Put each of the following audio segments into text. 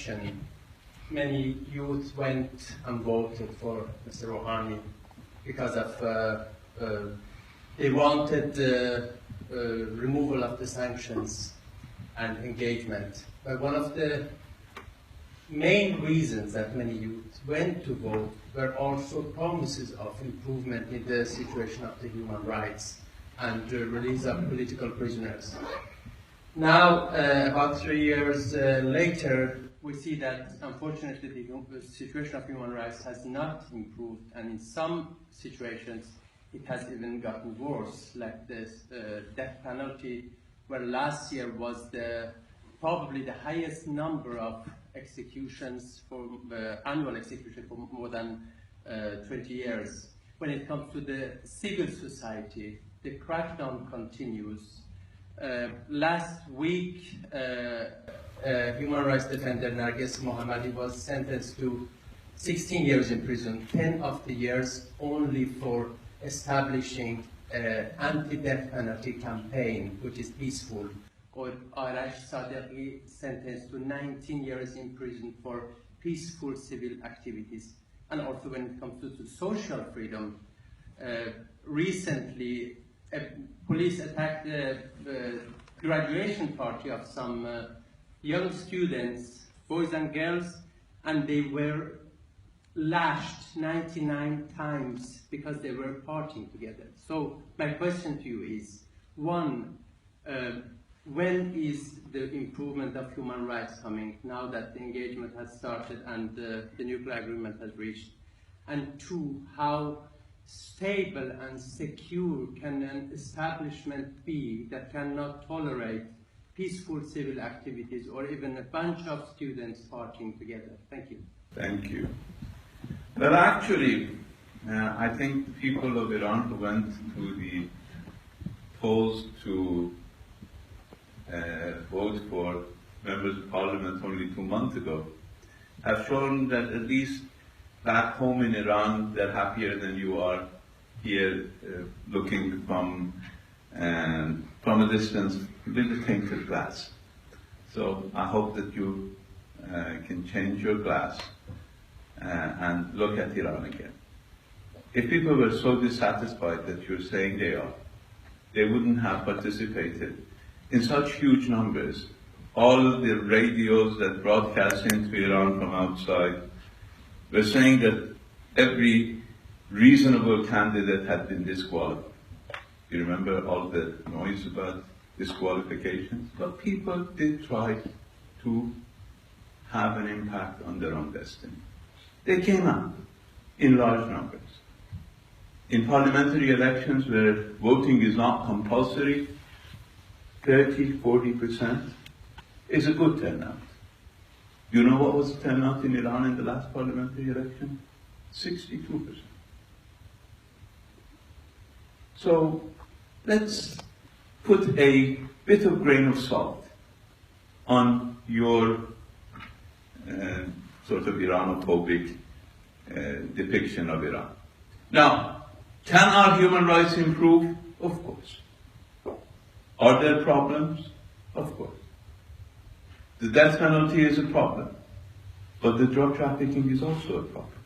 election, many youth went and voted for Mr. Rouhani because of they wanted removal of the sanctions and engagement. But one of the main reasons that many youth went to vote were also promises of improvement in the situation of the human rights and the release of political prisoners. Now, about 3 years later, we see that unfortunately the situation of human rights has not improved, and in some situations it has even gotten worse, like this death penalty, where last year was probably the highest number of executions for annual execution for more than 20 years. When it comes to the civil society, the crackdown continues. Last week, human rights defender Nrgis محمدی was sentenced to 16 years in prison, 10 of the years only for establishing an anti-death penalty campaign, which is peaceful. Or صادقی sentenced to 19 years in prison for peaceful civil activities. And also when it comes to social freedom, recently police attacked the graduation party of some young students, boys and girls, and they were lashed 99 times because they were partying together. So my question to you is, one, when is the improvement of human rights coming now that the engagement has started and the nuclear agreement has reached? And two, how stable and secure can an establishment be that cannot tolerate peaceful civil activities or even a bunch of students partying together? Thank you. Thank you. Well, actually, I think the people of Iran who went to the polls to vote for members of parliament only 2 months ago have shown that at least back home in Iran, they're happier than you are here looking from a distance with a tainted glass. So I hope that you can change your glass and look at Iran again. If people were so dissatisfied that you're saying they are, they wouldn't have participated in such huge numbers. All of the radios that broadcast into Iran from outside were saying that every reasonable candidate had been disqualified. You remember all the noise about disqualifications? But people did try to have an impact on their own destiny. They came out in large numbers. In parliamentary elections where voting is not compulsory, 30–40% is a good turnout. You know what was the turnout in Iran in the last parliamentary election? 62%. So let's put a bit of grain of salt on your sort of Iranophobic depiction of Iran. Now, can our human rights improve? Of course. Are there problems? Of course. The death penalty is a problem, but the drug trafficking is also a problem.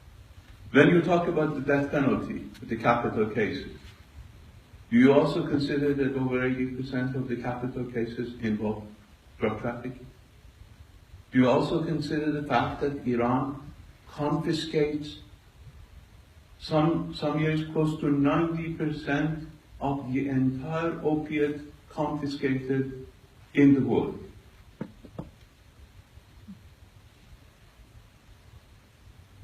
When you talk about the death penalty, the capital cases, do you also consider that over 80% of the capital cases involve drug trafficking? Do you also consider the fact that Iran confiscates some years close to 90% of the entire opiate confiscated in the world?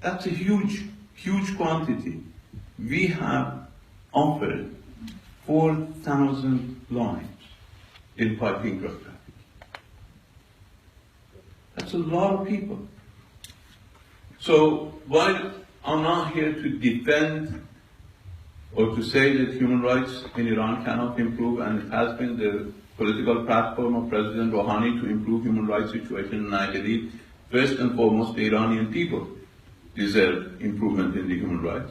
That's a huge, huge quantity. We have offered 4,000 lives in fighting drug trafficking. That's a lot of people. So while I'm not here to defend or to say that human rights in Iran cannot improve, and it has been the political platform of President Rouhani to improve human rights situation, and I believe first and foremost the Iranian people deserve improvement in the human rights.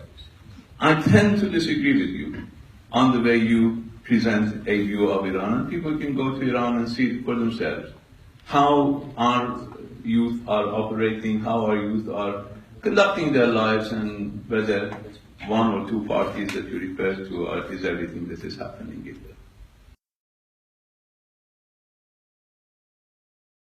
I tend to disagree with you on the way you present a view of Iran, and people can go to Iran and see for themselves how our youth are operating, how our youth are conducting their lives, and whether one or two parties that you refer to is everything that is happening